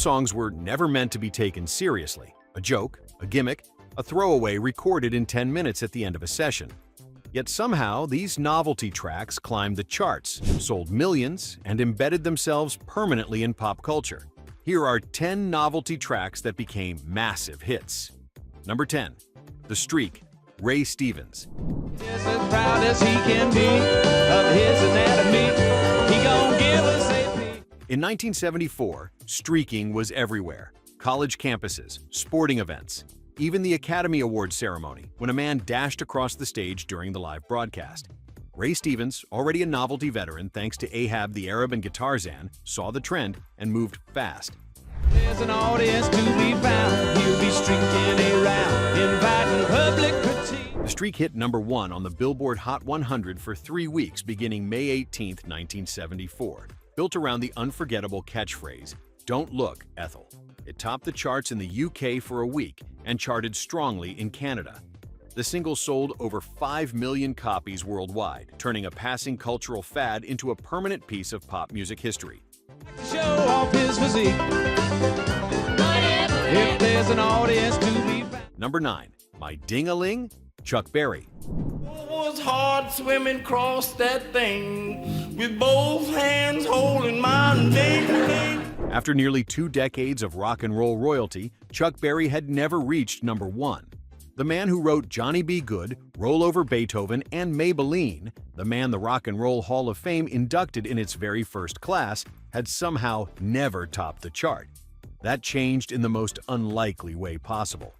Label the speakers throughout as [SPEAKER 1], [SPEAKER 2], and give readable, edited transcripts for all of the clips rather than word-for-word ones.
[SPEAKER 1] songs were never meant to be taken seriously, a joke, a gimmick, a throwaway recorded in 10 minutes at the end of a session. Yet somehow, these novelty tracks climbed the charts, sold millions, and embedded themselves permanently in pop culture. Here are 10 novelty tracks that became massive hits. Number 10. The Streak, Ray Stevens.
[SPEAKER 2] Just as proud as he can be of his anatomy, he gon' give us AP.
[SPEAKER 1] In 1974, streaking was everywhere. College campuses, sporting events, even the Academy Awards ceremony, when a man dashed across the stage during the live broadcast. Ray Stevens, already a novelty veteran thanks to Ahab the Arab and Guitarzan, saw the trend and moved fast.
[SPEAKER 2] There's an audience to be found. He'll be streaking around, inviting public critique.
[SPEAKER 1] The Streak hit #1 on the Billboard Hot 100 for 3 weeks beginning May 18, 1974, built around the unforgettable catchphrase, "Don't look, Ethel." It topped the charts in the UK for a week and charted strongly in Canada. The single sold over 5 million copies worldwide, turning a passing cultural fad into a permanent piece of pop music history.
[SPEAKER 2] Show off his physique. If there's an audience to be found.
[SPEAKER 1] Number 9. My Ding-a-Ling, Chuck Berry.
[SPEAKER 3] It was hard swimming across that thing with both hands holding my ding-a-ling.
[SPEAKER 1] After nearly 2 decades of rock and roll royalty, Chuck Berry had never reached #1. The man who wrote Johnny B. Good, Roll Over Beethoven, and Maybelline, the man the Rock and Roll Hall of Fame inducted in its very first class, had somehow never topped the chart. That changed in the most unlikely way possible.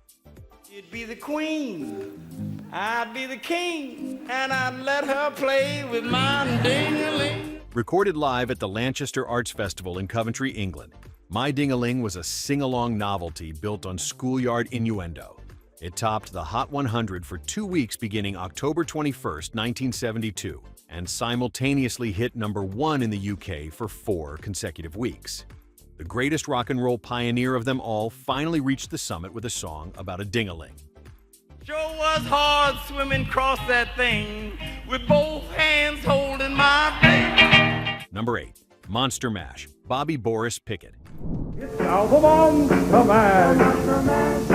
[SPEAKER 3] You'd be the queen, I'd be the king, and I'd let her play with my ding-a-ling.
[SPEAKER 1] Recorded live at the Lanchester Arts Festival in Coventry, England, My Ding-a-Ling was a sing-along novelty built on schoolyard innuendo. It topped the Hot 100 for 2 weeks beginning October 21, 1972, and simultaneously hit #1 in the UK for 4 consecutive weeks. The greatest rock and roll pioneer of them all finally reached the summit with a song about a ding-a-ling.
[SPEAKER 3] Sure was hard swimming across that thing with both hands holding my ding.
[SPEAKER 1] Number 8. Monster Mash, Bobby Boris Pickett.
[SPEAKER 4] It's now the Monster Mash,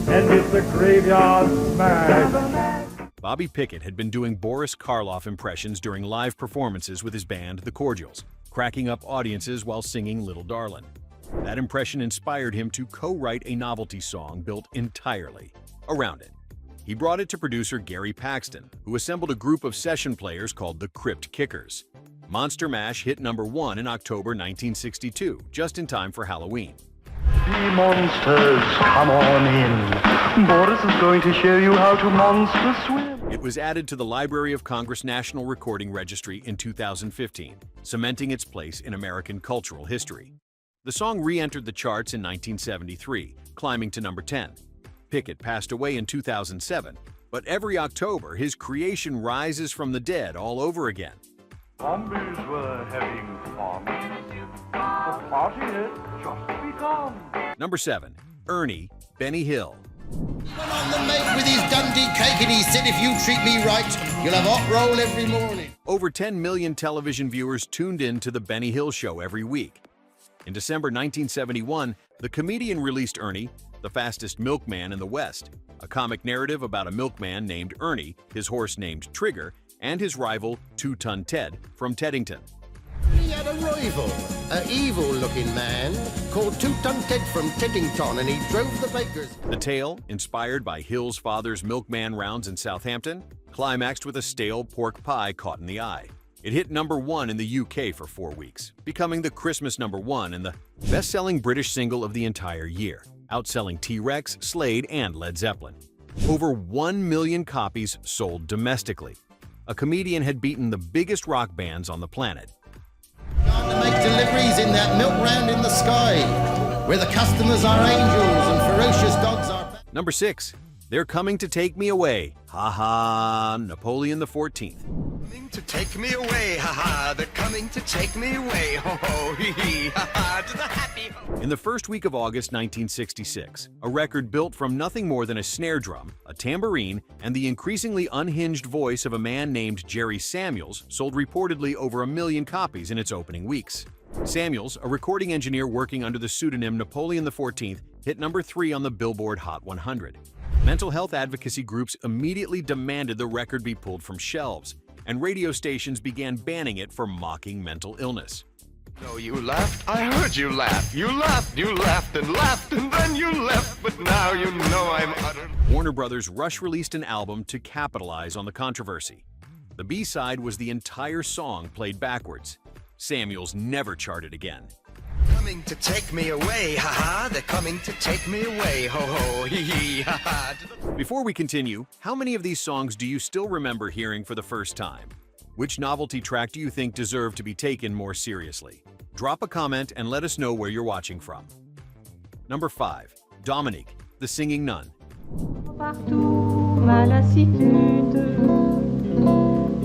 [SPEAKER 4] and it's a graveyard smash.
[SPEAKER 1] Bobby Pickett had been doing Boris Karloff impressions during live performances with his band, The Cordials, cracking up audiences while singing Little Darlin'. That impression inspired him to co-write a novelty song built entirely around it. He brought it to producer Gary Paxton, who assembled a group of session players called the Crypt Kickers. Monster Mash hit #1 in October 1962, just in time for Halloween.
[SPEAKER 4] Be monsters, come on in. Boris is going to show you how to monster swim.
[SPEAKER 1] It was added to the Library of Congress National Recording Registry in 2015, cementing its place in American cultural history. The song re-entered the charts in 1973, climbing to #10. Pickett passed away in 2007, but every October his creation rises from the dead all over again.
[SPEAKER 4] Zombies were having fun. The party had just begun.
[SPEAKER 1] Number 7. Ernie, Benny Hill.
[SPEAKER 5] Went on the make with his Dundee cake and he said, if you treat me right, you'll have hot roll every morning.
[SPEAKER 1] Over 10 million television viewers tuned in to The Benny Hill Show every week. In December 1971, the comedian released Ernie, the fastest milkman in the West, a comic narrative about a milkman named Ernie, his horse named Trigger, and his rival, Two-Ton Ted, from Teddington.
[SPEAKER 5] He had a rival, an evil-looking man called Two-Ton Ted from Teddington, and he drove the bakers.
[SPEAKER 1] The tale, inspired by Hill's father's milkman rounds in Southampton, climaxed with a stale pork pie caught in the eye. It hit #1 in the UK for 4 weeks, becoming the Christmas #1 and the best-selling British single of the entire year, outselling T-Rex, Slade, and Led Zeppelin. Over 1 million copies sold domestically. A comedian had beaten the biggest rock bands on the planet.
[SPEAKER 5] Time to make deliveries in that milk round in the sky, where the customers are angels and ferocious dogs are...
[SPEAKER 1] Number 6. They're Coming to Take Me Away, Ha-Haaa, Napoleon the 14th.
[SPEAKER 6] Coming to take me away, ha-ha, they're coming to take me away, ho-ho, hee-hee, ha-ha, to the happy home.
[SPEAKER 1] In the first week of August 1966, a record built from nothing more than a snare drum, a tambourine, and the increasingly unhinged voice of a man named Jerry Samuels sold reportedly over 1 million copies in its opening weeks. Samuels, a recording engineer working under the pseudonym Napoleon XIV, hit number 3 on the Billboard Hot 100. Mental health advocacy groups immediately demanded the record be pulled from shelves, and radio stations began banning it for mocking mental illness.
[SPEAKER 6] So you laughed, I heard you laugh. You laughed and then you left. But now you know I'm utter.
[SPEAKER 1] Warner Brothers rush-released an album to capitalize on the controversy. The B-side was the entire song played backwards. Samuels never charted again.
[SPEAKER 6] Coming to take me away, ha-ha. They're coming to take me away, ho-ho, hee-hee, ha-ha.
[SPEAKER 1] Before we continue, how many of these songs do you still remember hearing for the first time? Which novelty track do you think deserved to be taken more seriously? Drop a comment and let us know where you're watching from. Number 5. Dominique, the Singing Nun.
[SPEAKER 7] Partout, ma lassitude,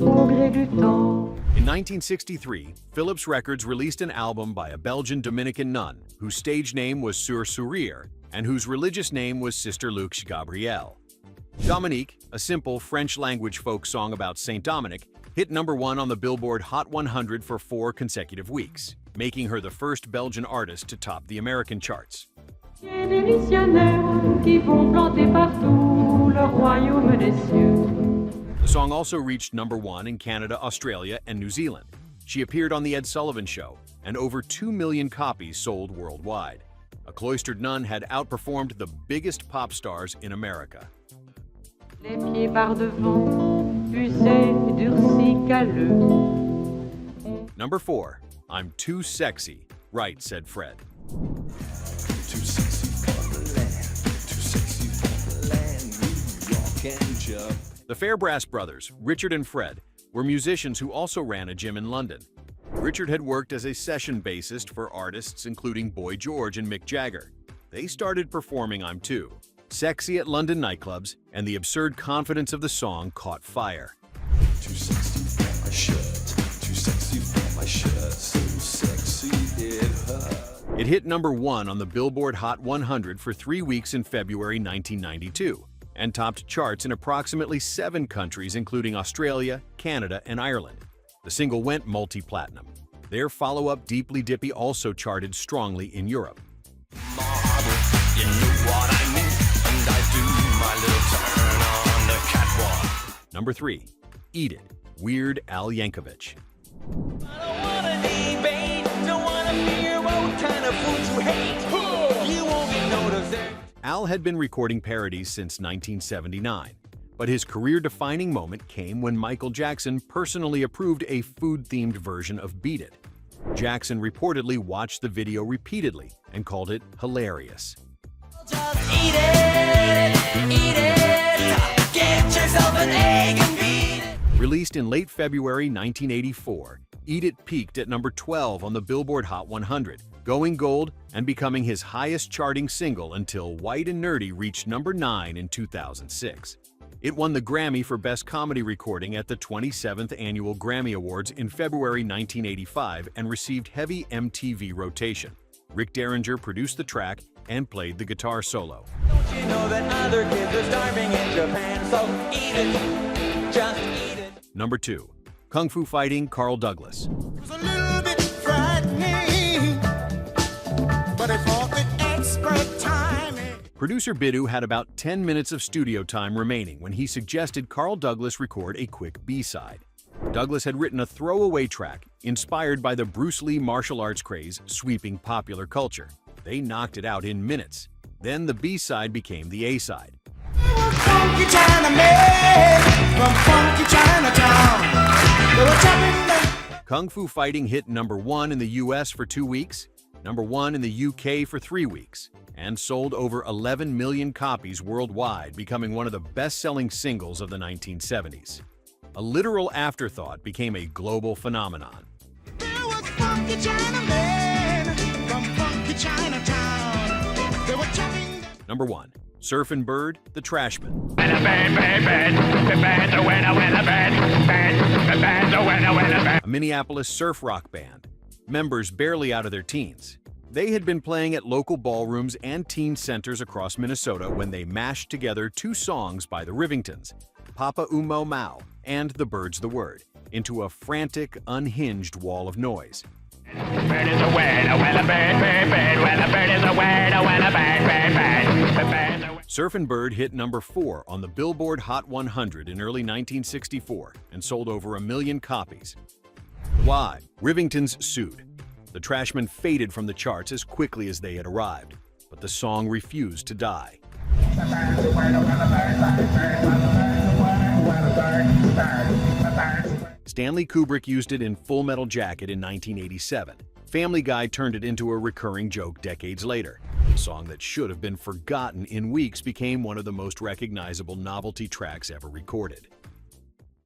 [SPEAKER 7] au gré du temps.
[SPEAKER 1] In 1963, Philips Records released an album by a Belgian Dominican nun whose stage name was Sœur Sourire and whose religious name was Sister Luxe Gabrielle. Dominique, a simple French-language folk song about Saint Dominic, hit number 1 on the Billboard Hot 100 for 4 consecutive weeks, making her the first Belgian artist to top the American charts.
[SPEAKER 7] Des missionnaires qui vont planter partout le royaume des cieux.
[SPEAKER 1] The song also reached number 1 in Canada, Australia, and New Zealand. She appeared on The Ed Sullivan Show, and over 2 million copies sold worldwide. A cloistered nun had outperformed the biggest pop stars in America.
[SPEAKER 7] Les pieds par devant, usés, durcis, calleux.
[SPEAKER 1] Number 4. I'm Too Sexy. Right, said Fred.
[SPEAKER 2] Too sexy for the land, too sexy for the land, New York and Jump.
[SPEAKER 1] The Fairbrass brothers, Richard and Fred, were musicians who also ran a gym in London. Richard had worked as a session bassist for artists including Boy George and Mick Jagger. They started performing I'm Too Sexy at London nightclubs, and the absurd confidence of the song caught fire.
[SPEAKER 2] Too sexy for my shirt, too sexy for my shirt, so sexy it hurts.
[SPEAKER 1] It hit number 1 on the Billboard Hot 100 for 3 weeks in February 1992. And topped charts in approximately 7 countries including Australia, Canada, and Ireland. The single went multi-platinum. Their follow-up Deeply Dippy also charted strongly in Europe.
[SPEAKER 6] Marble, you know what I mean, and I do my little turn on the catwalk.
[SPEAKER 1] Number 3. Eat It, Weird Al Yankovic.
[SPEAKER 3] I don't wanna debate, don't wanna hear what kind of food you hate. You won't get noticed.
[SPEAKER 1] Al had been recording parodies since 1979, but his career-defining moment came when Michael Jackson personally approved a food-themed version of Beat It. Jackson reportedly watched the video repeatedly and called it hilarious.
[SPEAKER 3] Just eat it, get yourself an egg and beat it.
[SPEAKER 1] Released in late February 1984, Eat It peaked at number 12 on the Billboard Hot 100, going gold and becoming his highest charting single until White and Nerdy reached number 9 in 2006. It won the Grammy for Best Comedy Recording at the 27th Annual Grammy Awards in February 1985 and received heavy MTV rotation. Rick Derringer produced the track and played the guitar solo.
[SPEAKER 3] Don't you know that other kids are starving in Japan, so eat it, just eat it.
[SPEAKER 1] Number 2. Kung Fu Fighting, Carl Douglas.
[SPEAKER 5] It's a little bit frightening, but it's all with expert timing.
[SPEAKER 1] Producer Biddu had about 10 minutes of studio time remaining when he suggested Carl Douglas record a quick B-side. Douglas had written a throwaway track inspired by the Bruce Lee martial arts craze sweeping popular culture. They knocked it out in minutes. Then the B-side became the A-side.
[SPEAKER 5] Funky Chinaman from funky Chinatown. They were chopping the
[SPEAKER 1] Kung Fu Fighting hit number 1 in the US for 2 weeks, number 1 in the UK for 3 weeks, and sold over 11 million copies worldwide, becoming one of the best-selling singles of the 1970s. A literal afterthought became a global phenomenon.
[SPEAKER 5] There was funky Chinaman from funky Chinatown. They were chopping the
[SPEAKER 1] Number 1. Surfin' Bird, the Trashmen. A Minneapolis surf rock band. Members barely out of their teens. They had been playing at local ballrooms and teen centers across Minnesota when they mashed together 2 songs by the Rivingtons, Papa Umo Mau and The Bird's the Word, into a frantic, unhinged wall of noise.
[SPEAKER 8] Bird is a word, oh well a bird, bird, bird. Well a bird is a word, oh well a bird, bird, bird. The bird's a word.
[SPEAKER 1] Surfin' Bird hit number 4 on the Billboard Hot 100 in early 1964 and sold over 1 million copies. Why? Rivingtons sued. The Trashmen faded from the charts as quickly as they had arrived, but the song refused to die. Stanley Kubrick used it in Full Metal Jacket in 1987. Family Guy turned it into a recurring joke decades later. The song that should have been forgotten in weeks became one of the most recognizable novelty tracks ever recorded.